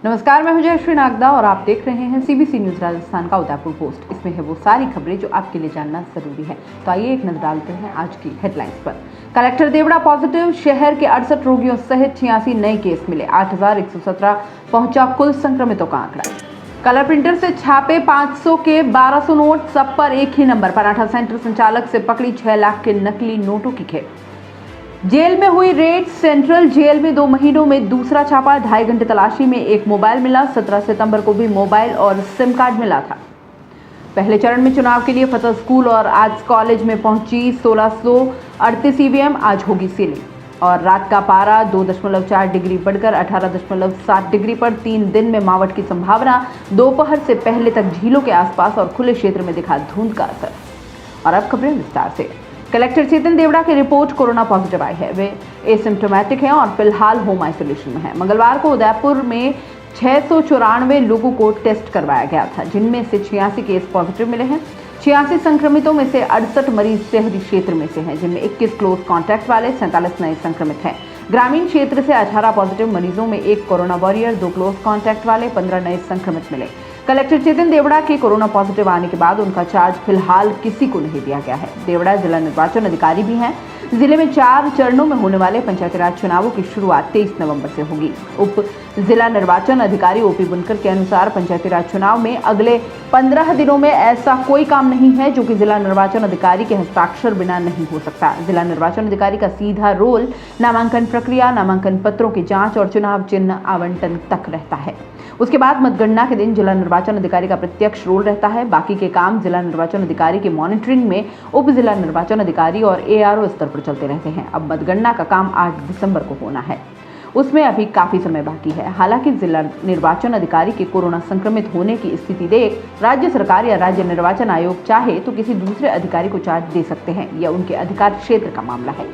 नमस्कार, मैं हूं जयश्री नागदा और आप देख रहे हैं सीबीसी न्यूज राजस्थान का उदयपुर पोस्ट। इसमें है वो सारी खबरें जो आपके लिए जानना जरूरी है। तो आइए एक नजर डालते हैं आज की हेडलाइंस पर। कलेक्टर देवड़ा पॉजिटिव, शहर के 68 रोगियों सहित 86 नए केस मिले। 8117 पहुंचा कुल संक्रमितों का आंकड़ा। कलर प्रिंटर से छापे 500 के 1200 नोट, सब पर एक ही नंबर। पराठा सेंटर संचालक से पकड़ी 6 लाख के नकली नोटों की खेप। जेल में हुई रेड, सेंट्रल जेल में 2 महीनों में दूसरा छापा। 2.5 घंटे तलाशी में एक मोबाइल मिला। 17 सितंबर को भी मोबाइल और सिम कार्ड मिला था। पहले चरण में चुनाव के लिए फतह स्कूल और आर्ट्स कॉलेज में पहुंची 1638 ईवीएम। आज होगी सीलिंग। और रात का पारा 2.4 डिग्री बढ़कर 18.7 डिग्री पर। 3 दिन में मावठ की संभावना। दोपहर से पहले तक झीलों के आसपास और खुले क्षेत्र में दिखा धुंध का असर। और अब खबरें विस्तार से। कलेक्टर चेतन देवड़ा की रिपोर्ट कोरोना पॉजिटिव आई है। वे एसिम्प्टोमेटिक हैं और फिलहाल होम आइसोलेशन में हैं। मंगलवार को उदयपुर में 694 लोगों को टेस्ट करवाया गया था, जिनमें से 86 केस पॉजिटिव मिले हैं। 86 संक्रमितों में से 68 मरीज शहरी क्षेत्र में से हैं, जिनमें 21 क्लोज कॉन्टैक्ट वाले, 47 नए संक्रमित हैं। ग्रामीण क्षेत्र से 18 पॉजिटिव मरीजों में 1 कोरोना वॉरियर, 2 क्लोज कॉन्टैक्ट वाले, 15 नए संक्रमित मिले। कलेक्टर चेतन देवड़ा के कोरोना पॉजिटिव आने के बाद उनका चार्ज फिलहाल किसी को नहीं दिया गया है। देवड़ा जिला निर्वाचन अधिकारी भी हैं। जिले में 4 चरणों में होने वाले पंचायती राज चुनावों की शुरुआत 23 नवंबर से होगी। उप जिला निर्वाचन अधिकारी ओपी बुनकर के अनुसार पंचायती राज चुनाव में अगले 15 दिनों में ऐसा कोई काम नहीं है जो कि जिला निर्वाचन अधिकारी के हस्ताक्षर बिना नहीं हो सकता। जिला निर्वाचन अधिकारी का सीधा रोल नामांकन प्रक्रिया, नामांकन पत्रों की जांच और चुनाव चिन्ह आवंटन तक रहता है। उसके बाद मतगणना के दिन जिला निर्वाचन अधिकारी का प्रत्यक्ष रोल रहता है। बाकी के काम जिला निर्वाचन अधिकारी के मॉनिटरिंग में उप जिला निर्वाचन अधिकारी और एआरओ स्तर पर चलते रहते हैं। अब मतगणना का काम 8 दिसंबर को होना है, उसमें अभी काफी समय बाकी है। हालांकि जिला निर्वाचन अधिकारी के कोरोना संक्रमित होने की स्थिति देख राज्य सरकार या राज्य निर्वाचन आयोग चाहे तो किसी दूसरे अधिकारी को चार्ज दे सकते हैं। यह उनके अधिकार क्षेत्र का मामला है।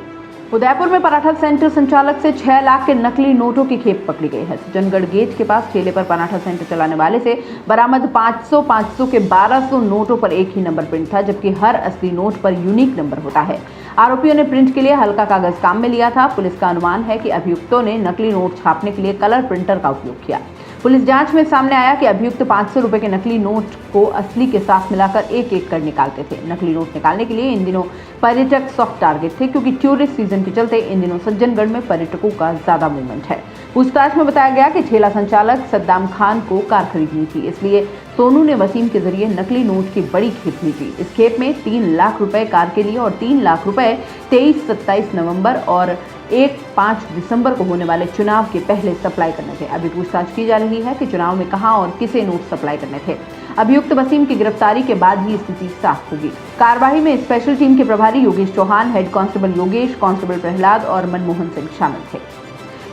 उदयपुर में पराठा सेंटर संचालक से 6 लाख के नकली नोटों की खेप पकड़ी गई है। सुजनगढ़ गेट के पास ठेले पर पराठा सेंटर चलाने वाले से बरामद 500 के 1200 नोटों पर एक ही नंबर प्रिंट था, जबकि हर असली नोट पर यूनिक नंबर होता है। आरोपियों ने प्रिंट के लिए हल्का कागज काम में लिया था। पुलिस का अनुमान है कि अभियुक्तों ने नकली नोट छापने के लिए कलर प्रिंटर का उपयोग किया। पुलिस जांच में सामने आया कि अभियुक्त 500 रुपए के नकली नोट को असली के साथ मिलाकर एक एक कर निकालते थे। नकली नोट निकालने के लिए इन दिनों पर्यटक सॉफ्ट टारगेट थे, क्योंकि टूरिस्ट सीजन के चलते इन दिनों सज्जनगढ़ में पर्यटकों का ज्यादा मूवमेंट है। पूछताछ में बताया गया कि ठेला संचालक सद्दाम खान को कार खरीदनी थी, इसलिए सोनू ने वसीम के जरिए नकली नोट की बड़ी खेप ली थी। इस खेप में 3 लाख रुपए कार के लिए और 3 लाख रुपए 23-27 नवंबर और 1-5 दिसंबर को होने वाले चुनाव के पहले सप्लाई करने थे। अभी पूछताछ की जा रही है कि चुनाव में कहां और किसे नोट सप्लाई करने थे। अभियुक्त वसीम की गिरफ्तारी के बाद ही स्थिति साफ होगी। कार्यवाही में स्पेशल टीम के प्रभारी Yogesh Chauhan, head constable Yogesh, constable Prahlad और मनमोहन सिंह शामिल थे।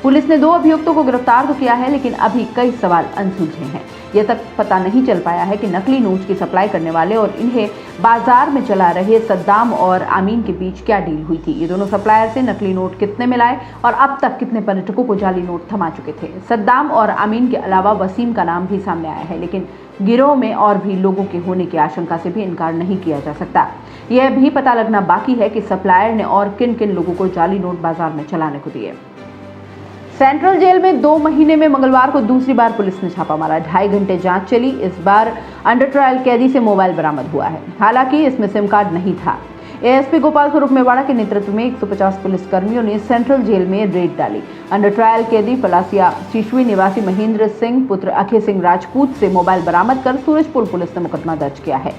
पुलिस ने 2 अभियुक्तों को गिरफ्तार तो किया है, लेकिन अभी कई सवाल अनसुलझे हैं। यह तक पता नहीं चल पाया है कि नकली नोट की सप्लाई करने वाले और इन्हें बाजार में चला रहे सद्दाम और आमीन के बीच क्या डील हुई थी। ये दोनों सप्लायर से नकली नोट कितने मिलाए और अब तक कितने पर्यटकों को जाली नोट थमा चुके थे। सद्दाम और आमीन के अलावा वसीम का नाम भी सामने आया है, लेकिन गिरोह में और भी लोगों के होने की आशंका से भी इनकार नहीं किया जा सकता। यह भी पता लगना बाकी है कि सप्लायर ने और किन किन लोगों को जाली नोट बाजार में चलाने को दिए। सेंट्रल जेल में 2 महीने में मंगलवार को दूसरी बार पुलिस ने छापा मारा। 2.5 घंटे जांच चली। इस बार अंडर ट्रायल कैदी से मोबाइल बरामद हुआ है। हालांकि इसमें सिम कार्ड नहीं था। एएसपी गोपाल स्वरूप मेवाड़ा के नेतृत्व में 150 पुलिसकर्मियों ने सेंट्रल जेल में रेड डाली। अंडर ट्रायल कैदी पलासिया चिशवी निवासी महेंद्र सिंह पुत्र अखय सिंह राजपूत से मोबाइल बरामद कर सूरजपुर पुलिस ने मुकदमा दर्ज किया है।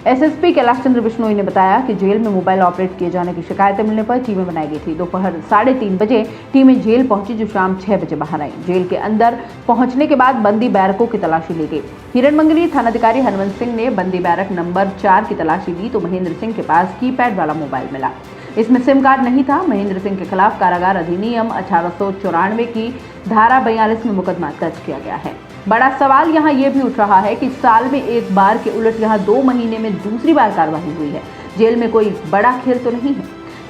एसएसपी कैलाश चंद्र बिश्नोई ने बताया कि जेल में मोबाइल ऑपरेट किए जाने की शिकायतें मिलने पर टीमें बनाई गई थी। दोपहर 3:30 बजे टीमें जेल पहुंची, जो शाम 6 बजे बाहर आई। जेल के अंदर पहुंचने के बाद बंदी बैरकों की तलाशी ली गई। हिरणमंगली थानाधिकारी हनुमंत सिंह ने बंदी बैरक नंबर 4 की तलाशी ली तो महेंद्र सिंह के पास कीपैड वाला मोबाइल मिला। इसमें सिम कार्ड नहीं था। महेंद्र सिंह के खिलाफ कारागार अधिनियम 1894 की धारा 42 में मुकदमा दर्ज किया गया है। बड़ा सवाल यहाँ ये भी उठ रहा है कि साल में एक बार के उलट यहाँ 2 महीने में दूसरी बार कार्रवाई हुई है। जेल में कोई बड़ा खेल तो नहीं है।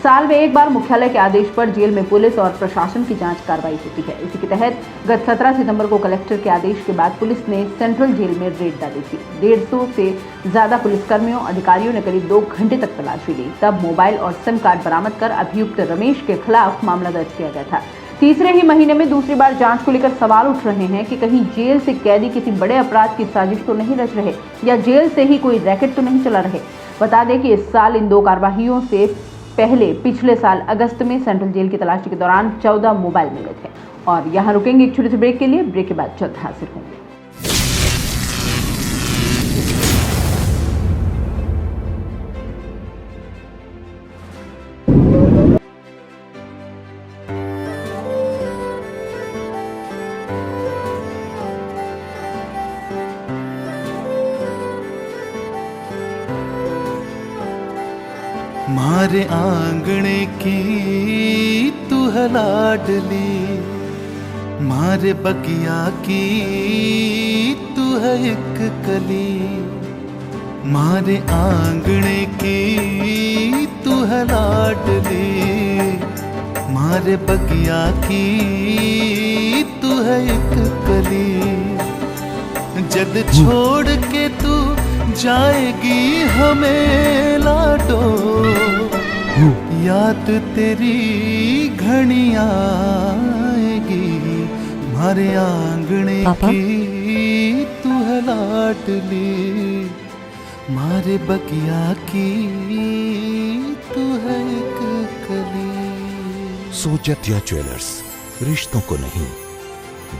साल में एक बार मुख्यालय के आदेश पर जेल में पुलिस और प्रशासन की जांच कार्रवाई होती है। इसी के तहत गत 17 सितंबर को कलेक्टर के आदेश के बाद पुलिस ने सेंट्रल जेल में रेड डाली थी। 150 से ज्यादा पुलिसकर्मियों अधिकारियों ने करीब 2 घंटे तक तलाशी ली। तब मोबाइल और सिम कार्ड बरामद कर अभियुक्त रमेश के खिलाफ मामला दर्ज किया गया था। तीसरे ही महीने में दूसरी बार जांच को लेकर सवाल उठ रहे हैं कि कहीं जेल से कैदी किसी बड़े अपराध की साजिश तो नहीं रच रहे या जेल से ही कोई रैकेट तो नहीं चला रहे। बता दें कि इस साल इन 2 कार्यवाहियों से पहले पिछले साल अगस्त में सेंट्रल जेल की तलाशी के दौरान 14 मोबाइल मिले थे। और यहाँ रुकेंगे एक छोटे से ब्रेक के लिए। ब्रेक के बाद जल्द हाजिर होंगे। मारे आंगणे की तू है लाडली, मारे बगिया की तू है एक कली। मारे आंगणे की तू है लाडली, मारे बगिया की तू है एक कली। जद छोड़ के तू जाएगी हमें लाडो, याद तेरी घनी आएगी। मारे आंगणे की तू है लाडली, मारे बगिया की तू है एक कली। सोजतिया ज्वेलर्स, रिश्तों को नहीं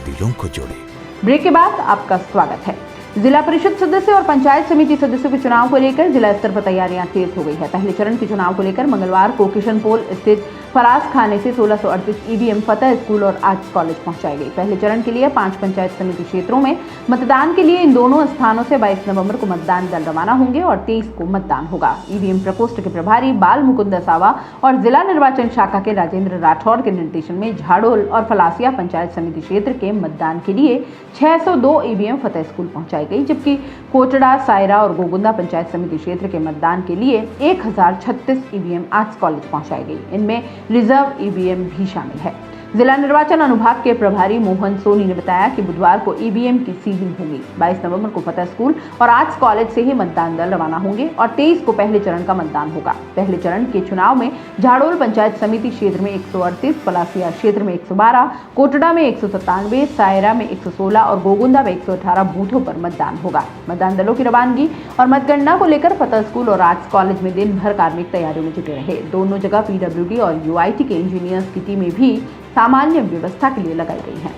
दिलों को जोड़े। ब्रेक के बाद आपका स्वागत है। जिला परिषद सदस्य और पंचायत समिति सदस्यों के चुनाव को लेकर जिला स्तर पर तैयारियां तेज हो गई है। पहले चरण के चुनाव को लेकर मंगलवार को किशनपोल स्थित फराज खाने से 1638 ईवीएम फतेह स्कूल और आर्ट्स कॉलेज पहुंचाई गई। पहले चरण के लिए 5 पंचायत समिति क्षेत्रों में मतदान के लिए इन दोनों स्थानों से 22 नवंबर को मतदान दल रवाना होंगे और 23 को मतदान होगा। ईवीएम प्रकोष्ठ के प्रभारी बाल मुकुंद सावा और जिला निर्वाचन शाखा के राजेंद्र राठौर के निर्देशन में झाड़ोल और फलासिया पंचायत समिति क्षेत्र के मतदान के लिए 602 ईवीएम फतेह स्कूल पहुंचाई गई, जबकि कोटड़ा, सायरा और गोगुंदा पंचायत समिति क्षेत्र के मतदान के लिए 1036 ईवीएम आर्ट्स कॉलेज पहुंचाई गई। इनमें रिजर्व ईवीएम भी शामिल है। जिला निर्वाचन अनुभाग के प्रभारी मोहन सोनी ने बताया कि बुधवार को ईवीएम की सीलिंग होगी। 22 नवंबर को फतेह स्कूल और आर्ट्स कॉलेज से ही मतदान दल रवाना होंगे और 23 को पहले चरण का मतदान होगा। पहले चरण के चुनाव में झाड़ोल पंचायत समिति क्षेत्र में 138, पलासिया क्षेत्र में 112, कोटड़ा में 197, सायरा में 116 और गोगुंदा में 118 बूथों पर मतदान होगा। मतदान दलों की रवानगी और मतगणना को लेकर फतेह स्कूल और आर्ट्स कॉलेज में दिन भर कार्मिक तैयारियों में जुटे रहे। दोनों जगह पीडब्ल्यूडी और यूआईटी के इंजीनियर्स की टीमें भी सामान्य व्यवस्था के लिए लगाई गई हैं।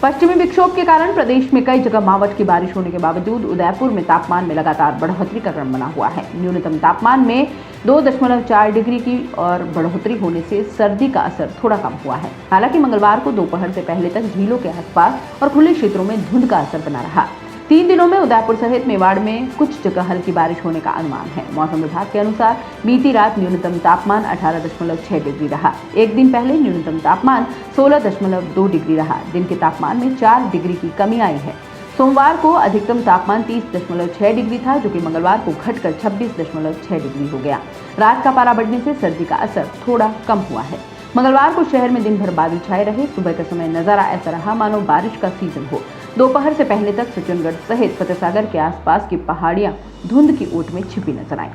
पश्चिमी विक्षोभ के कारण प्रदेश में कई जगह मावठ की बारिश होने के बावजूद उदयपुर में तापमान में लगातार बढ़ोतरी का क्रम बना हुआ है। न्यूनतम तापमान में 2.4 डिग्री की और बढ़ोतरी होने से सर्दी का असर थोड़ा कम हुआ है। हालांकि मंगलवार को दोपहर से पहले तक झीलों के आसपास और खुले क्षेत्रों में धुंध का असर बना रहा। 3 दिनों में उदयपुर सहित मेवाड़ में कुछ जगह हल्की बारिश होने का अनुमान है। मौसम विभाग के अनुसार बीती रात न्यूनतम तापमान 18.6 डिग्री रहा। एक दिन पहले न्यूनतम तापमान 16.2 डिग्री रहा। दिन के तापमान में 4 डिग्री की कमी आई है। सोमवार को अधिकतम तापमान 30.6 डिग्री था, जो कि मंगलवार को घटकर 26.6 डिग्री हो गया। रात का पारा बढ़ने से सर्दी का असर थोड़ा कम हुआ है। मंगलवार को शहर में दिन भर बादल छाए रहे। सुबह का समय नजारा ऐसा रहा मानो बारिश का सीजन हो। दोपहर से पहले तक सज्जनगढ़ सहित फतेहसागर के आसपास की पहाड़ियां धुंध की ओट में छिपी नजर आई।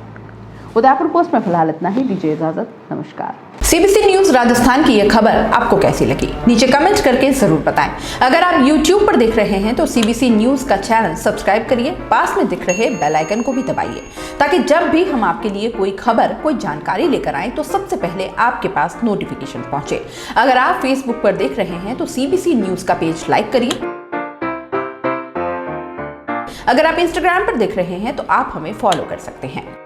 उदयपुर पोस्ट में फिलहाल इतना ही। दीजिए इजाजत, नमस्कार। सीबीसी न्यूज राजस्थान की यह खबर आपको कैसी लगी, नीचे कमेंट करके जरूर बताएं। अगर आप YouTube पर देख रहे हैं तो सीबीसी न्यूज का चैनल सब्सक्राइब करिए, पास में दिख रहे बेल आइकन को भी दबाइए, ताकि जब भी हम आपके लिए कोई खबर, कोई जानकारी लेकर आए तो सबसे पहले आपके पास नोटिफिकेशन पहुंचे। अगर आप Facebook पर देख रहे हैं तो सीबीसी न्यूज का पेज लाइक करिए। अगर आप Instagram पर देख रहे हैं तो आप हमें फॉलो कर सकते हैं।